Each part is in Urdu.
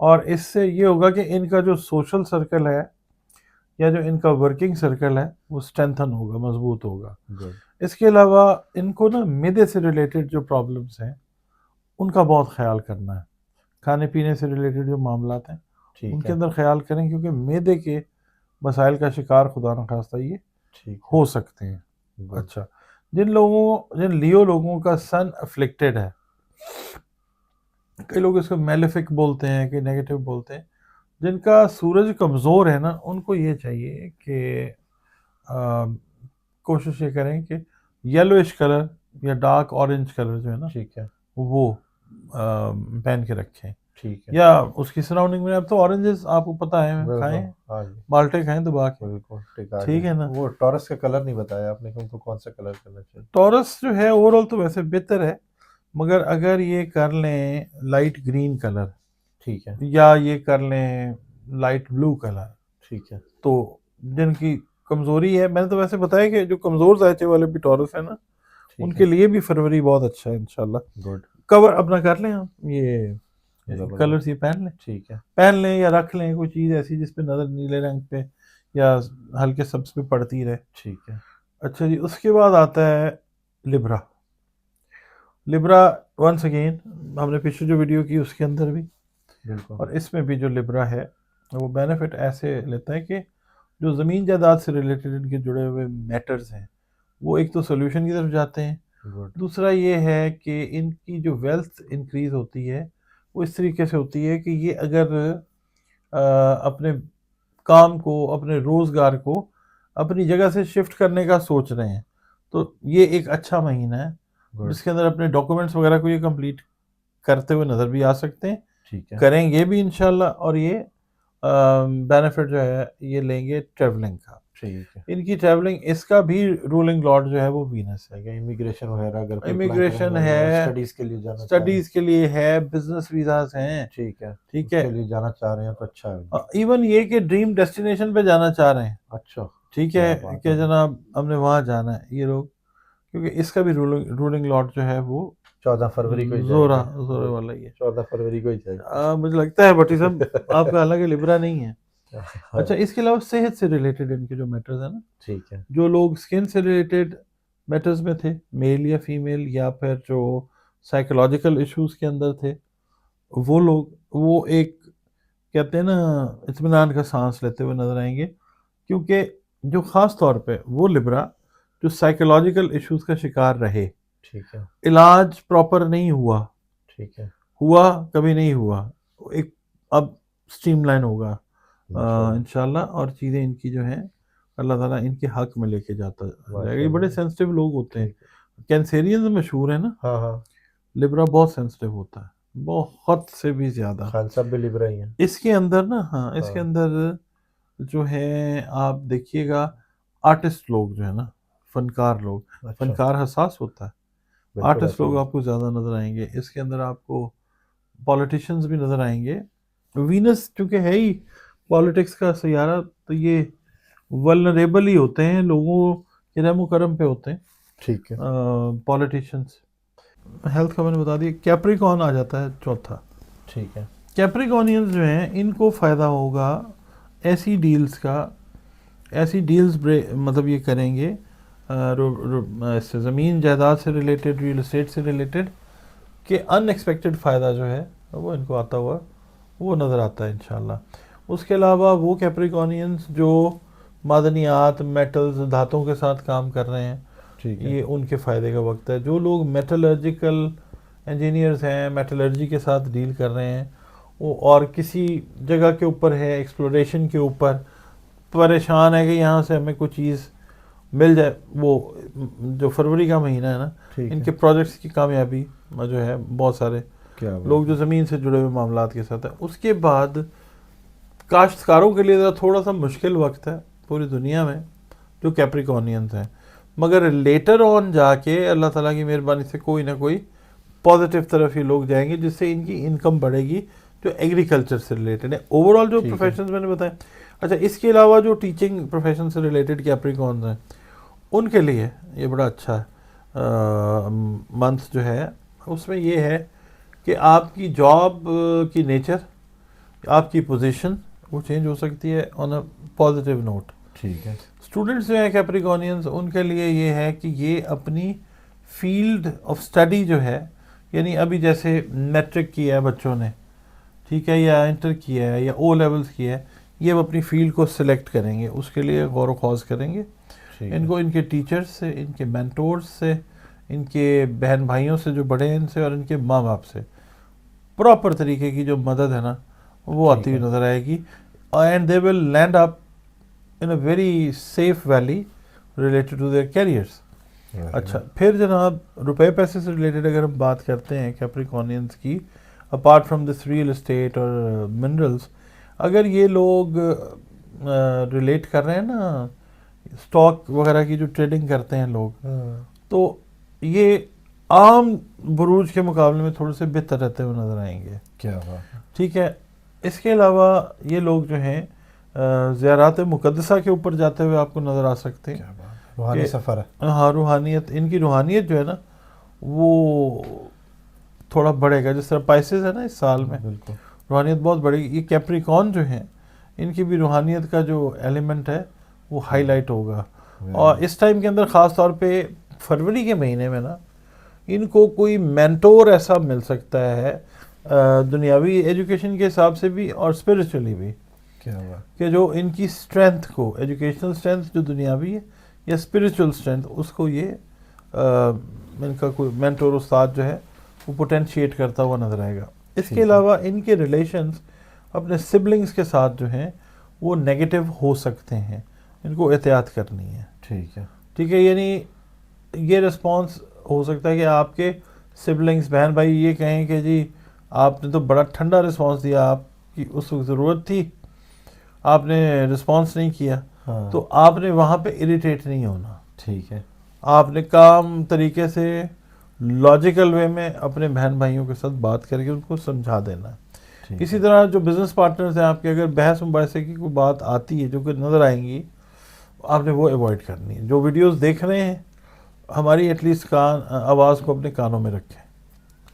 اور اس سے یہ ہوگا کہ ان کا جو سوشل سرکل ہے یا جو ان کا ورکنگ سرکل ہے وہ اسٹرینتھن ہوگا، مضبوط ہوگا. گڈ. اس کے علاوہ ان کو نا معدے سے ریلیٹڈ جو پرابلمس ہیں ان کا بہت خیال کرنا ہے. کھانے پینے سے ریلیٹڈ جو معاملات ہیں ان ٹھیک کے ہے. اندر خیال کریں، کیونکہ معدے کے مسائل کا شکار خدا نخواستہ یہ ٹھیک ہو سکتے ہیں. ہے. اچھا، جن لیو لوگوں کا سن افلکٹڈ ہے، کئی لوگ اس کو میلیفک بولتے ہیں، کئی نیگیٹو بولتے ہیں، جن کا سورج کمزور ہے نا ان کو یہ چاہیے کہ کوشش یہ کریں کہ یلوئش کلر یا ڈارک اورنج کلر جو ہے نا ٹھیک ہے. وہ پہن کے رکھیں، ٹھیک ہے. یا اس کی سراؤنڈنگ میں. اب تو اورنجز آپ کو پتہ ہے بالکل. کھائیں، ہاں جی. بالٹے کھائیں دبا کے. بالکل ٹھیک آ ٹھیک گیا. ہے نا. وہ ٹورس کا کلر نہیں بتایا آپ نے کہ ان کو کون سا کلر کرنا چاہیے. ٹورس جو ہے اوور آل تو ویسے بہتر ہے، مگر اگر یہ کر لیں لائٹ گرین کلر ٹھیک ہے. یا یہ کر لیں لائٹ بلو کلر، ٹھیک ہے. تو جن کی کمزوری ہے، میں نے تو ویسے بتایا کہ جو کمزور ذائچے والے بھی ٹورس ہیں نا ان کے لیے بھی فروری بہت اچھا ہے انشاءاللہ. گڈ. کور اپنا کر لیں آپ، یہ کلرز یہ پہن لیں. ٹھیک ہے. پہن لیں یا رکھ لیں کوئی چیز ایسی جس پہ نظر نیلے رنگ پہ یا ہلکے سبز پہ پڑتی رہے. ٹھیک ہے. اچھا جی، اس کے بعد آتا ہے لبرا. لبرا ونس اگین ہم نے پچھلی جو ویڈیو کی اس کے اندر بھی بالکل. اور اس میں بھی جو لبرا ہے وہ بینیفٹ ایسے لیتا ہے کہ جو زمین جائیداد سے ریلیٹڈ ان کے جڑے ہوئے میٹرز ہیں وہ ایک تو سولوشن کی طرف جاتے ہیں. گڈ. دوسرا یہ ہے کہ ان کی جو ویلتھ انکریز ہوتی ہے وہ اس طریقے سے ہوتی ہے کہ یہ اگر اپنے کام کو، اپنے روزگار کو اپنی جگہ سے شفٹ کرنے کا سوچ رہے ہیں تو یہ ایک اچھا مہینہ ہے جس کے اندر اپنے ڈاکومنٹس وغیرہ کو یہ کمپلیٹ کرتے ہوئے نظر بھی آ سکتے ہیں. ٹھیک ہے. کریں گے بھی انشاءاللہ، اور یہ بینیفٹ جو ہے یہ لیں گے ٹریولنگ کا. ٹھیک ہے. ان کی ٹریولنگ، اس کا بھی رولنگ لارڈ جو ہے وہ وینس ہے. امیگریشن وغیرہ اگر امیگریشن ہے، اسٹڈیز کے لیے جانا اسٹڈیز کے لیے ہے، بزنس ویزاز ہیں. ٹھیک ہے. ٹھیک اس ہے، کے لیے جانا چاہ رہے ہیں تو اچھا ہے. ایون یہ کہ ڈریم ڈیسٹینیشن پہ جانا چاہ رہے ہیں. اچھا. ٹھیک ہے کہ جناب ہم نے وہاں جانا ہے یہ لوگ، کیونکہ اس کا بھی رولنگ لاٹ جو ہے وہ 14 فروری کو زورا والا ہی ہے. 14 فروری کو ہی چاہیے مجھے لگتا ہے بٹی صاحب آپ کا حالانکہ لبرا نہیں ہے. اچھا، اس کے علاوہ صحت سے ریلیٹڈ ان کے جو میٹرز ہیں نا، ٹھیک ہے. جو لوگ اسکن سے ریلیٹڈ میٹرز میں تھے، میل یا فیمیل، یا پھر جو سائیکولوجیکل ایشوز کے اندر تھے، وہ لوگ وہ ایک کہتے ہیں نا اطمینان کا سانس لیتے ہوئے نظر آئیں گے، کیونکہ جو خاص طور پہ وہ لبرا جو سائیکولوجیکل ایشوز کا شکار رہے، ٹھیک ہے. علاج پراپر نہیں ہوا، ٹھیک ہے. ہوا کبھی نہیں ہوا، ایک اب اسٹریم لائن ہوگا انشاءاللہ، اور چیزیں ان کی جو ہیں اللہ تعالیٰ ان کے حق میں لے کے جاتا جائے گا. یہ بڑے سینسٹیو لوگ ہوتے ہیں، کینسیرینز مشہور ہیں نا. ہاں ہاں. لبرا بہت سینسٹیو ہوتا ہے، بہت سے بھی زیادہ. خان صاحب بھی لبرا ہی ہیں. اس کے اندر نا، ہاں اس کے اندر جو ہے آپ دیکھیے گا آرٹسٹ لوگ جو ہے نا، فنکار لوگ، فنکار حساس ہوتا ہے، آرٹسٹ لوگ آپ کو زیادہ نظر آئیں گے. اس کے اندر آپ کو پولیٹیشنز بھی نظر آئیں گے. وینس چونکہ ہے ہی پولیٹکس کا سیارہ تو یہ ولنریبل ہی ہوتے ہیں، لوگوں کے رحم و کرم پہ ہوتے ہیں. ٹھیک ہے. پولیٹیشنز. ہیلتھ کا میں نے بتا دیا. کیپریکون آ جاتا ہے چوتھا. ٹھیک ہے. کیپریکونینز جو ہیں ان کو فائدہ ہوگا ایسی ڈیلز کا، ایسی ڈیلز مطلب یہ کریں گے اس سے زمین جائیداد سے ریلیٹڈ، ریئل اسٹیٹ سے ریلیٹڈ، کہ ان ایکسپیکٹڈ فائدہ جو ہے وہ ان کو آتا ہوا وہ نظر آتا ہے انشاءاللہ. اس کے علاوہ وہ کیپریکونینز جو معدنیات، میٹلز، دھاتوں کے ساتھ کام کر رہے ہیں، ٹھیک ہے. یہ ان کے فائدے کا وقت ہے. جو لوگ میٹلرجیکل انجینئرز ہیں، میٹلرجی کے ساتھ ڈیل کر رہے ہیں، وہ اور کسی جگہ کے اوپر ہے، ایکسپلوریشن کے اوپر پریشان ہے کہ یہاں سے ہمیں کوئی چیز مل جائے، وہ جو فروری کا مہینہ ہے نا، ان کے پروجیکٹس کی کامیابی جو ہے بہت سارے لوگ جو زمین سے جڑے ہوئے معاملات کے ساتھ ہیں. اس کے بعد کاشتکاروں کے لیے ذرا تھوڑا سا مشکل وقت ہے پوری دنیا میں، جو کیپریکونینز ہیں، مگر لیٹر آن جا کے اللہ تعالیٰ کی مہربانی سے کوئی نہ کوئی پازیٹیو طرف ہی لوگ جائیں گے، جس سے ان کی انکم بڑھے گی جو ایگریکلچر سے ریلیٹڈ ہے. اوور آل جو پروفیشنز میں نے بتائے. اچھا، اس کے علاوہ جو ٹیچنگ پروفیشن سے ریلیٹڈ کیپریکونز ہیں ان کے لیے یہ بڑا اچھا منتھ جو ہے. اس میں یہ ہے کہ آپ کی جاب کی نیچر آپ کی پوزیشن وہ چینج ہو سکتی ہے آن اے پازیٹیو نوٹ. ٹھیک ہے. اسٹوڈنٹس جو ہیں کیپریکونینز ان کے لیے یہ ہے کہ یہ اپنی فیلڈ آف اسٹڈی جو ہے، یعنی ابھی جیسے میٹرک کیا ہے بچوں نے، ٹھیک ہے، یا انٹر کیا ہے یا او لیولس کیا ہے، یہ وہ اپنی فیلڈ کو سلیکٹ کریں گے، اس کے لیے غور و خوض کریں گے. ان کو ان کے ٹیچرز سے، ان کے مینٹورز سے، ان کے بہن بھائیوں سے جو بڑے ہیں ان سے، اور ان کے ماں باپ سے پراپر طریقے کی جو مدد ہے نا وہ آتی ہوئی نظر آئے گی. And they will land up in a very safe valley related to their careers. اچھا، پھر جناب روپے پیسے سے ریلیٹڈ اگر ہم بات کرتے ہیں کیپریکونینز کی، apart from this real estate اور منرلس، اگر یہ لوگ ریلیٹ کر رہے ہیں نا اسٹاک وغیرہ کی جو ٹریڈنگ کرتے ہیں لوگ، تو یہ عام بروج کے مقابلے میں تھوڑے سے بہتر رہتے ہوئے نظر آئیں گے. کیا بات ہے. ٹھیک ہے. اس کے علاوہ یہ لوگ جو ہیں زیارات مقدسہ کے اوپر جاتے ہوئے آپ کو نظر آ سکتے ہیں. روحانی سفر ہے. ہاں، روحانیت، ان کی روحانیت جو ہے نا وہ تھوڑا بڑھے گا. جس طرح پائسز ہے نا اس سال میں بالکل روحانیت بہت بڑھے گی. یہ کیپریکون جو ہیں ان کی بھی روحانیت کا جو ایلیمنٹ ہے وہ ہائی لائٹ ہوگا. اور اس ٹائم کے اندر خاص طور پہ فروری کے مہینے میں نا ان کو کوئی مینٹور ایسا مل سکتا ہے دنیاوی ایجوکیشن کے حساب سے بھی اور اسپرچولی بھی، کیا بات، کہ جو ان کی اسٹرینتھ کو، ایجوکیشنل اسٹرینتھ جو دنیاوی ہے یا اسپرچول اسٹرینتھ، اس کو یہ ان کا کوئی مینٹور استاد جو ہے وہ پوٹینشیٹ کرتا ہوا نظر آئے گا. اس کے علاوہ ان کے ریلیشنز اپنے سبلنگز کے ساتھ جو ہیں وہ نیگیٹو ہو سکتے ہیں، ان کو احتیاط کرنی ہے. ٹھیک ہے. ٹھیک ہے، یعنی یہ رسپانس ہو سکتا ہے کہ آپ کے سبلنگز، بہن بھائی یہ کہیں کہ جی آپ نے تو بڑا ٹھنڈا رسپانس دیا، آپ کی اس وقت ضرورت تھی، آپ نے رسپانس نہیں کیا، تو آپ نے وہاں پہ اریٹیٹ نہیں ہونا. ٹھیک ہے. آپ نے کام طریقے سے لاجیکل وے میں اپنے بہن بھائیوں کے ساتھ بات کر کے ان کو سمجھا دینا. اسی طرح جو بزنس پارٹنرز ہیں آپ کے، اگر بحث مباحثے کی کوئی بات آتی ہے جو کہ نظر آئیں گی، آپ نے وہ ایوائڈ کرنی ہے. جو ویڈیوز دیکھ رہے ہیں ہماری ایٹ لیسٹ آواز کو اپنے کانوں میں رکھیں.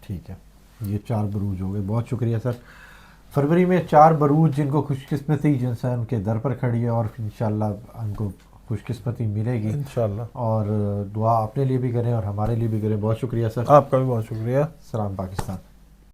ٹھیک ہے. یہ 4 بروج ہو گئے. بہت شکریہ سر. فروری میں 4 بروج جن کو خوش قسمتی جن سے ان کے در پر کھڑی ہے، اور انشاءاللہ ان کو خوش قسمتی ملے گی انشاءاللہ. اور دعا اپنے لیے بھی کریں اور ہمارے لیے بھی کریں. بہت شکریہ سر. آپ کا بھی بہت شکریہ. سلام پاکستان.